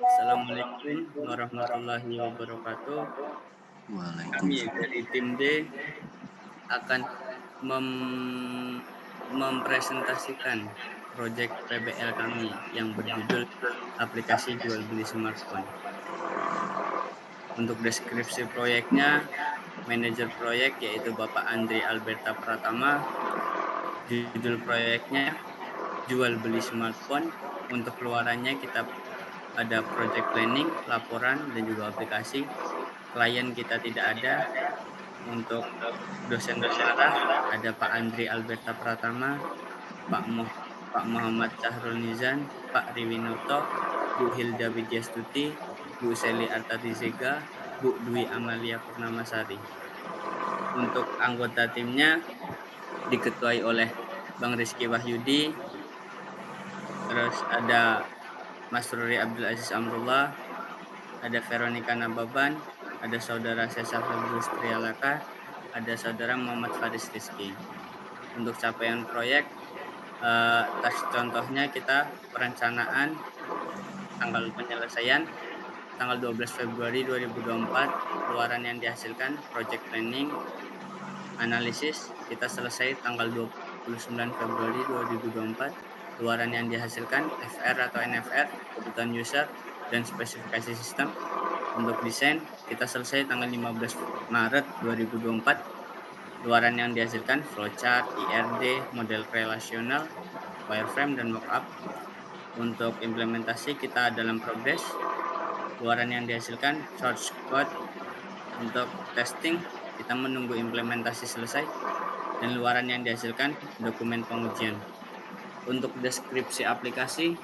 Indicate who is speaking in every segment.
Speaker 1: Assalamualaikum warahmatullahi wabarakatuh. Kami
Speaker 2: Waalaikumsalam.
Speaker 1: dari tim D akan mem- mempresentasikan proyek PBL kami yang berjudul aplikasi jual beli smartphone. Untuk deskripsi proyeknya, manajer proyek yaitu Bapak Andri Alberta Pratama. Judul proyeknya jual beli smartphone. Untuk keluarannya kita ada project planning, laporan, dan juga aplikasi. Klien kita tidak ada. Untuk dosen pengarah ada Pak Andri Alberta Pratama, Pak Muhammad Syahrul Nizan, Pak Riwinoto, Bu Hilda Widyastuti, Bu Seli Artatizega, Bu Dwi Amalia Purnamasari. Untuk anggota timnya diketuai oleh Bang Rizky Wahyudi, terus ada Mas Ruri Abdul Aziz Amrullah, ada Veronica Nababan, ada saudara Cesar Februs Trialaka, ada saudara Muhammad Faris Rizky. Untuk capaian proyek, contohnya kita perencanaan, tanggal penyelesaian tanggal 12 Februari 2024, keluaran yang dihasilkan project planning, analisis kita selesai tanggal 29 Februari 2024, keluaran yang dihasilkan FR atau NFR, kebutuhan user, dan spesifikasi sistem. Untuk desain kita selesai tanggal 15 Maret 2024, keluaran yang dihasilkan flowchart, IRD, model relasional, wireframe, dan mockup. Untuk implementasi kita dalam progres, keluaran yang dihasilkan source code. Untuk testing kita menunggu implementasi selesai, dan luaran yang dihasilkan dokumen pengujian. Untuk deskripsi aplikasi,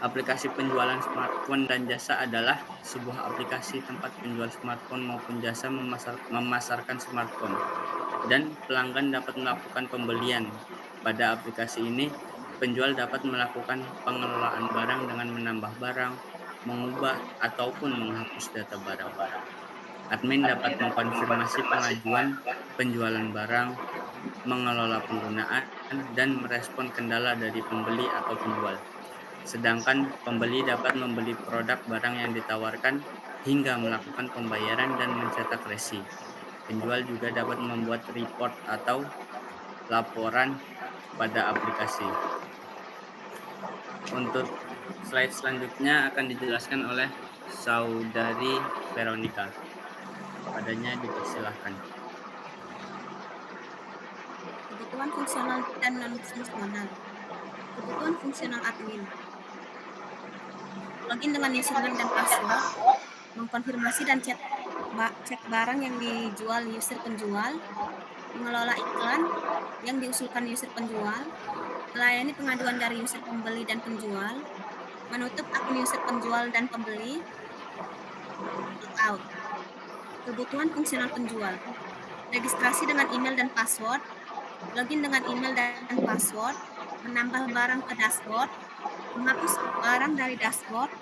Speaker 1: aplikasi penjualan smartphone dan jasa adalah sebuah aplikasi tempat penjual smartphone maupun jasa memasarkan smartphone, dan pelanggan dapat melakukan pembelian. Pada aplikasi ini, penjual dapat melakukan pengelolaan barang dengan menambah barang, mengubah, ataupun menghapus data barang. Admin dapat mengkonfirmasi pengajuan penjualan barang, mengelola penggunaan, dan merespon kendala dari pembeli atau penjual. Sedangkan pembeli dapat membeli produk barang yang ditawarkan hingga melakukan pembayaran dan mencetak resi. Penjual juga dapat membuat report atau laporan pada aplikasi. Untuk slide selanjutnya akan dijelaskan oleh saudari Veronica. Padanya dipersilahkan.
Speaker 3: Kebutuhan fungsional dan non-fungsional. Kebutuhan fungsional admin. Login dengan username dan password, mengkonfirmasi dan cek barang yang dijual user penjual, mengelola iklan yang diusulkan user penjual, melayani pengaduan dari user pembeli dan penjual, menutup akun user penjual dan pembeli, logout. Kebutuhan fungsional penjual. Registrasi dengan email dan password, login dengan email dan password, menambah barang ke dashboard, menghapus barang dari dashboard,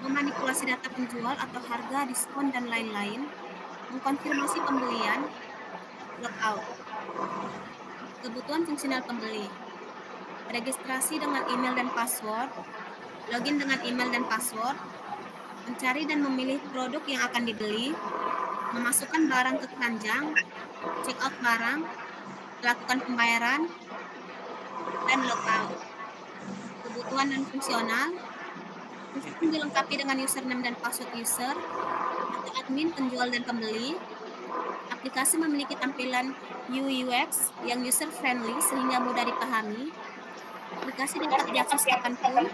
Speaker 3: memanipulasi data penjual atau harga, diskon, dan lain-lain, mengkonfirmasi pembelian, logout. Kebutuhan fungsional pembeli. Registrasi dengan email dan password, login dengan email dan password, mencari dan memilih produk yang akan dibeli, memasukkan barang ke keranjang, check out barang, melakukan pembayaran, dan logout. Kebutuhan non fungsional. Sistem dilengkapi dengan username dan password user atau admin penjual dan pembeli. Aplikasi memiliki tampilan UI UX yang user friendly sehingga mudah dipahami. Aplikasi dapat diakses kapanpun,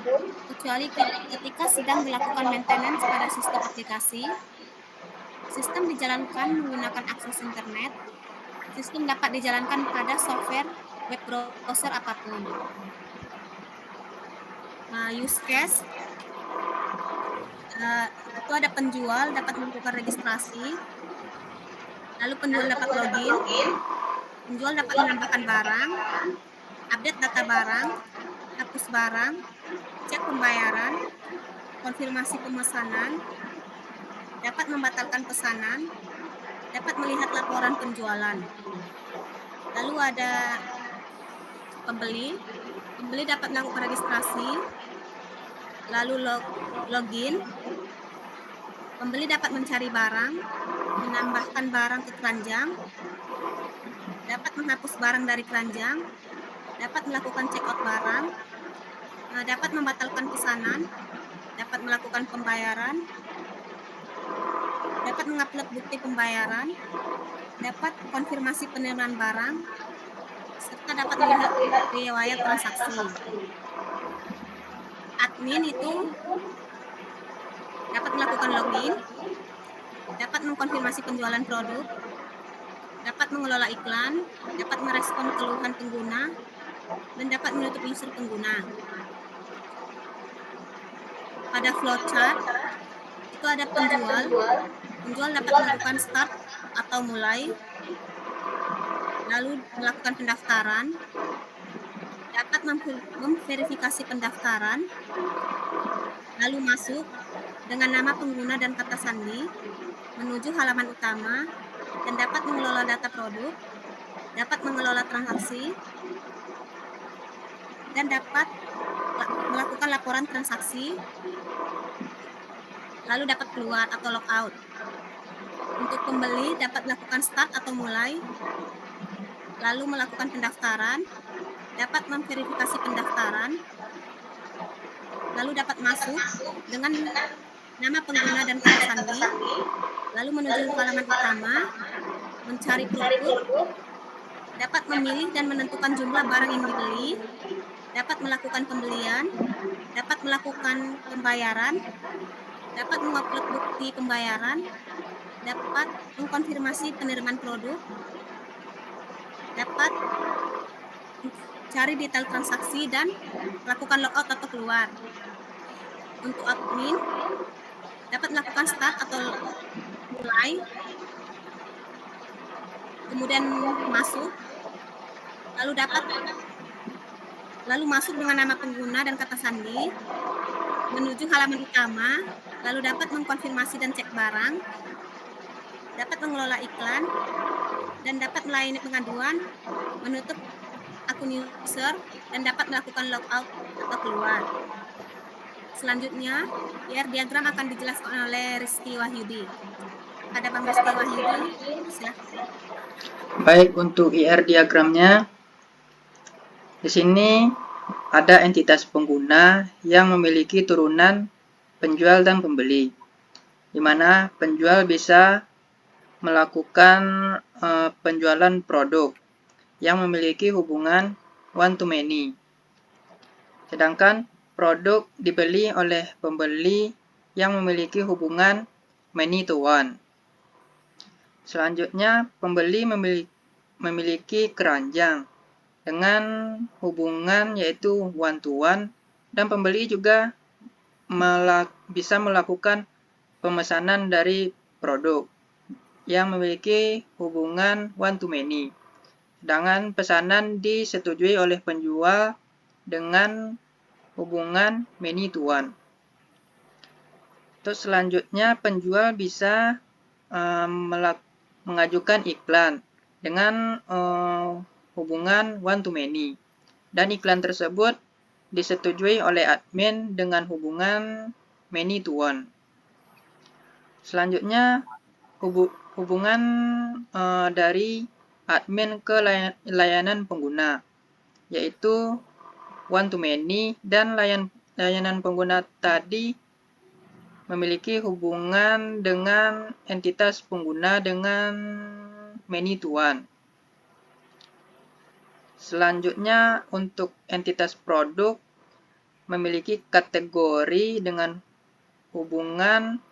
Speaker 3: kecuali ketika sedang dilakukan maintenance pada sistem aplikasi. Sistem dijalankan menggunakan akses internet. Sistem dapat dijalankan pada software web browser apapun. Use case, itu ada penjual dapat melakukan registrasi, lalu penjual dapat login, penjual dapat menambahkan barang, update data barang, hapus barang, cek pembayaran, konfirmasi pemesanan, dapat membatalkan pesanan, dapat melihat laporan penjualan. Lalu ada pembeli dapat melakukan registrasi, lalu login, Pembeli dapat mencari barang, menambahkan barang ke keranjang, dapat menghapus barang dari keranjang, dapat melakukan check out barang, dapat membatalkan pesanan, dapat melakukan pembayaran, dapat mengupload bukti pembayaran, dapat konfirmasi penerimaan barang, serta dapat melihat riwayat transaksi. Admin itu dapat melakukan login, dapat mengkonfirmasi penjualan produk, dapat mengelola iklan, dapat merespon keluhan pengguna, dan dapat menutup user pengguna. Pada flowchart itu ada penjual. Penjual dapat melakukan start atau mulai, lalu melakukan pendaftaran, dapat memverifikasi pendaftaran, lalu masuk dengan nama pengguna dan kata sandi, menuju halaman utama, dan dapat mengelola data produk, dapat mengelola transaksi, dan dapat melakukan laporan transaksi, lalu dapat keluar atau logout. Untuk pembeli dapat melakukan start atau mulai, lalu melakukan pendaftaran, dapat memverifikasi pendaftaran, lalu dapat masuk dengan nama pengguna dan kata sandi, lalu menuju halaman utama, mencari produk, dapat memilih dan menentukan jumlah barang yang dibeli, dapat melakukan pembelian, dapat melakukan pembayaran, dapat mengupload bukti pembayaran, dapat mengkonfirmasi penerimaan produk, dapat cari detail transaksi, dan lakukan logout atau keluar. Untuk admin, dapat melakukan start atau mulai, kemudian masuk, lalu masuk dengan nama pengguna dan kata sandi, menuju halaman utama, lalu dapat mengkonfirmasi dan cek barang, dapat mengelola iklan, dan dapat melayani pengaduan, menutup akun user, dan dapat melakukan logout atau keluar. Selanjutnya, IR diagram akan dijelaskan oleh Rizky Wahyudi. Ada Bang Rizky Wahyudi, silakan.
Speaker 2: Baik, untuk IR diagramnya, di sini ada entitas pengguna yang memiliki turunan penjual dan pembeli, di mana penjual bisa melakukan penjualan produk yang memiliki hubungan one to many, sedangkan produk dibeli oleh pembeli yang memiliki hubungan many to one. Selanjutnya, pembeli memiliki keranjang dengan hubungan yaitu one to one, dan pembeli juga bisa melakukan pemesanan dari produk yang memiliki hubungan one to many. Sedangkan pesanan disetujui oleh penjual dengan hubungan many to one. Terus selanjutnya, penjual bisa mengajukan iklan dengan hubungan one to many, dan iklan tersebut disetujui oleh admin dengan hubungan many to one. Selanjutnya, hubungan dari admin ke layanan pengguna, yaitu one to many, dan layanan pengguna tadi memiliki hubungan dengan entitas pengguna dengan many to one. Selanjutnya, untuk entitas produk memiliki kategori dengan hubungan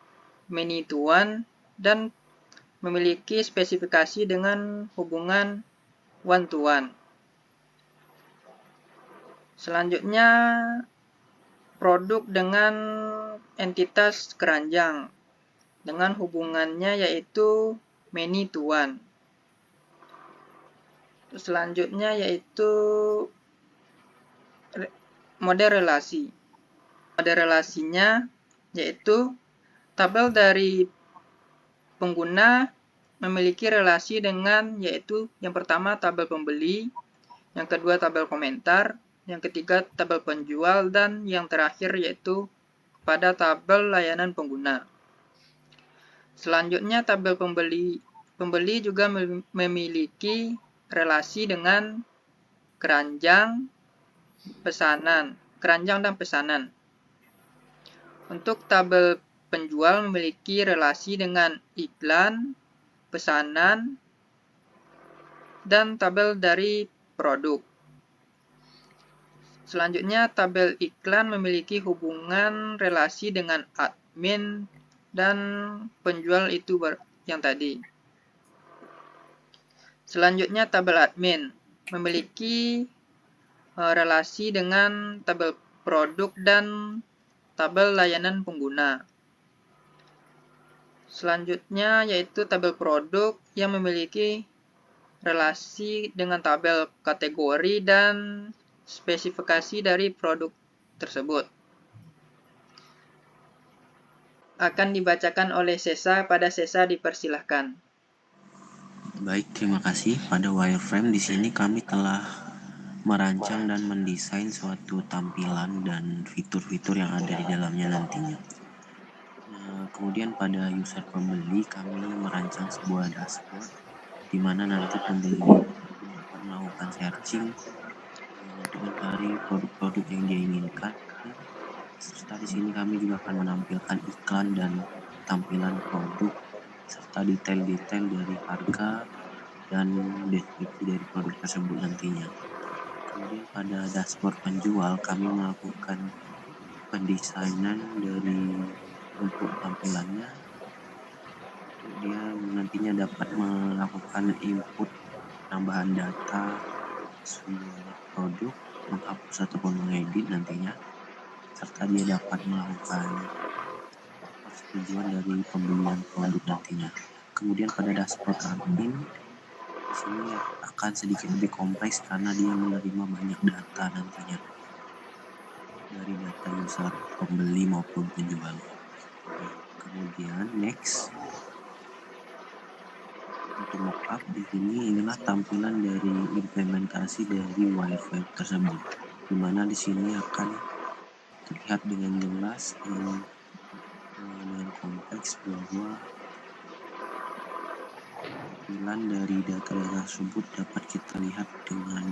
Speaker 2: many to one dan memiliki spesifikasi dengan hubungan one to one. Selanjutnya, produk dengan entitas keranjang dengan hubungannya yaitu many to one. Selanjutnya yaitu model relasi. Model relasinya yaitu tabel dari pengguna memiliki relasi dengan, yaitu yang pertama tabel pembeli, yang kedua tabel komentar, yang ketiga tabel penjual, dan yang terakhir yaitu pada tabel layanan pengguna. Selanjutnya tabel pembeli. Pembeli juga memiliki relasi dengan keranjang dan pesanan. Untuk tabel penjual memiliki relasi dengan iklan, pesanan, dan tabel dari produk. Selanjutnya, tabel iklan memiliki hubungan relasi dengan admin dan penjual itu yang tadi. Selanjutnya, tabel admin memiliki relasi dengan tabel produk dan tabel layanan pengguna. Selanjutnya yaitu tabel produk yang memiliki relasi dengan tabel kategori dan spesifikasi dari produk tersebut. Akan dibacakan oleh Sesa. Pada Sesa dipersilahkan.
Speaker 4: Baik, terima kasih. Pada wireframe di sini kami telah merancang dan mendesain suatu tampilan dan fitur-fitur yang ada di dalamnya nantinya. Nah, kemudian pada user pembeli kami merancang sebuah dashboard di mana nanti pembeli dapat melakukan searching untuk mencari produk-produk yang dia inginkan. Serta di sini kami juga akan menampilkan iklan dan tampilan produk serta detail-detail dari harga dan deskripsi dari produk tersebut nantinya. Kemudian pada dashboard penjual kami melakukan pendesainan untuk tampilannya. Dia nantinya dapat melakukan input tambahan data sebuah produk, menghapus ataupun mengedit nantinya, serta dia dapat melakukan persetujuan dari pembelian produk nantinya. Kemudian pada dashboard admin di sini akan sedikit lebih kompleks karena dia menerima banyak data nantinya dari data user pembeli maupun penjual. Kemudian next, untuk mockup di sini inilah tampilan dari implementasi dari wireframe tersebut, di mana di sini akan terlihat dengan jelas dengan kompleks bahwa tampilan dari data-data tersebut dapat kita lihat dengan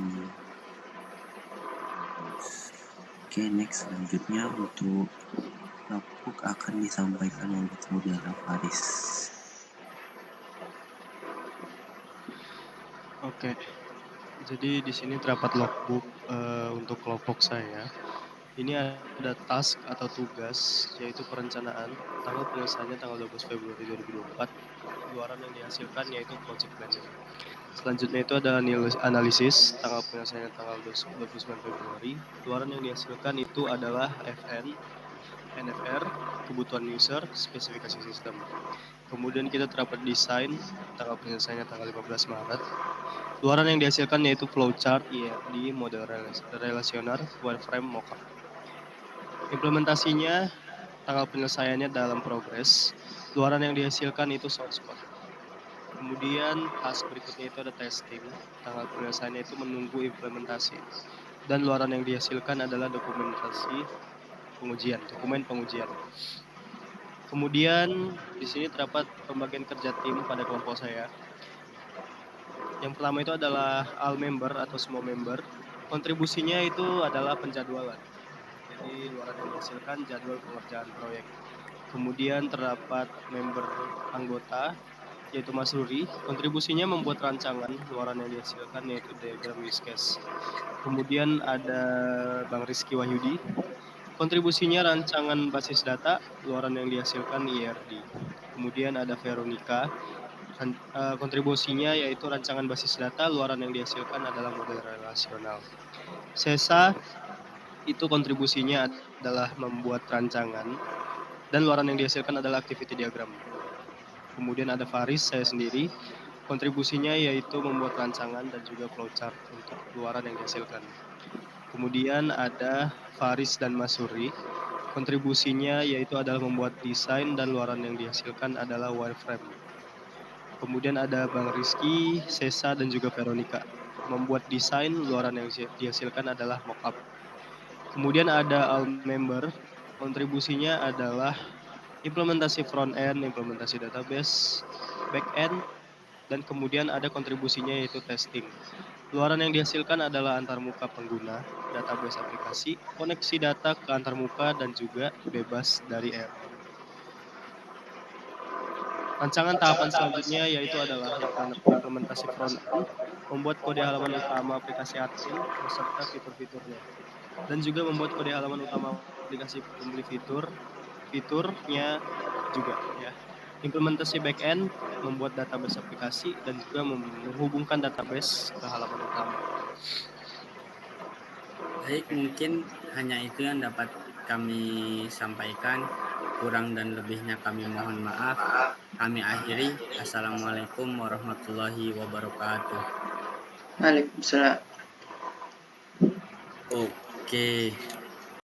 Speaker 4: Oke, next selanjutnya untuk logbook akan disampaikan oleh saudara Faris.
Speaker 5: Oke, jadi di sini terdapat logbook untuk kelompok saya. Ini ada task atau tugas, yaitu perencanaan, tanggal penyelesaiannya tanggal 12 Februari 2024, luaran yang dihasilkan yaitu project planning. Selanjutnya itu ada analisis, tanggal penyelesaiannya tanggal 29 Februari, luaran yang dihasilkan itu adalah FN, NFR, kebutuhan user, spesifikasi sistem. Kemudian kita terdapat desain, tanggal penyelesaiannya tanggal 15 Maret. Luaran yang dihasilkan yaitu flowchart, IRD, model relasional, wireframe, mockup. Implementasinya, tanggal penyelesaiannya dalam progres. Luaran yang dihasilkan itu source code. Kemudian task berikutnya itu ada testing, tanggal penyelesaiannya itu menunggu implementasi. Dan luaran yang dihasilkan adalah dokumen pengujian. Kemudian di sini terdapat pembagian kerja tim pada kelompok saya. Yang pertama itu adalah all member atau semua member. Kontribusinya itu adalah penjadwalan. Jadi luaran yang dihasilkan jadwal pengerjaan proyek. Kemudian terdapat member anggota yaitu Mas Ruri. Kontribusinya membuat rancangan, luaran yang dihasilkan yaitu diagram use case. Kemudian ada Bang Rizky Wahyudi. Kontribusinya rancangan basis data, luaran yang dihasilkan IRD. Kemudian ada Veronica. Kontribusinya yaitu rancangan basis data, luaran yang dihasilkan adalah model relasional. Sesa itu kontribusinya adalah membuat rancangan dan luaran yang dihasilkan adalah activity diagram. Kemudian ada Faris, saya sendiri, kontribusinya yaitu membuat rancangan dan juga flowchart untuk luaran yang dihasilkan. Kemudian ada Faris dan Masuri, kontribusinya yaitu adalah membuat desain dan luaran yang dihasilkan adalah wireframe. Kemudian ada Bang Rizky, Sesa, dan juga Veronica. Membuat desain, luaran yang dihasilkan adalah mockup. Kemudian ada all member, kontribusinya adalah implementasi front end, implementasi database, back end, dan kemudian ada kontribusinya yaitu testing. Keluaran yang dihasilkan adalah antarmuka pengguna, database aplikasi, koneksi data ke antarmuka, dan juga bebas dari error. Rancangan tahapan selanjutnya yaitu adalah implementasi front end, membuat kode halaman utama aplikasi admin beserta fitur-fiturnya, dan juga membuat kode halaman utama aplikasi pembeli fiturnya juga ya. Implementasi backend, membuat database aplikasi dan juga menghubungkan database ke halaman utama.
Speaker 1: Baik, mungkin hanya itu yang dapat kami sampaikan. Kurang dan lebihnya kami mohon maaf. Kami akhiri. Assalamualaikum warahmatullahi wabarakatuh.
Speaker 2: Waalaikumsalam.
Speaker 1: Oke.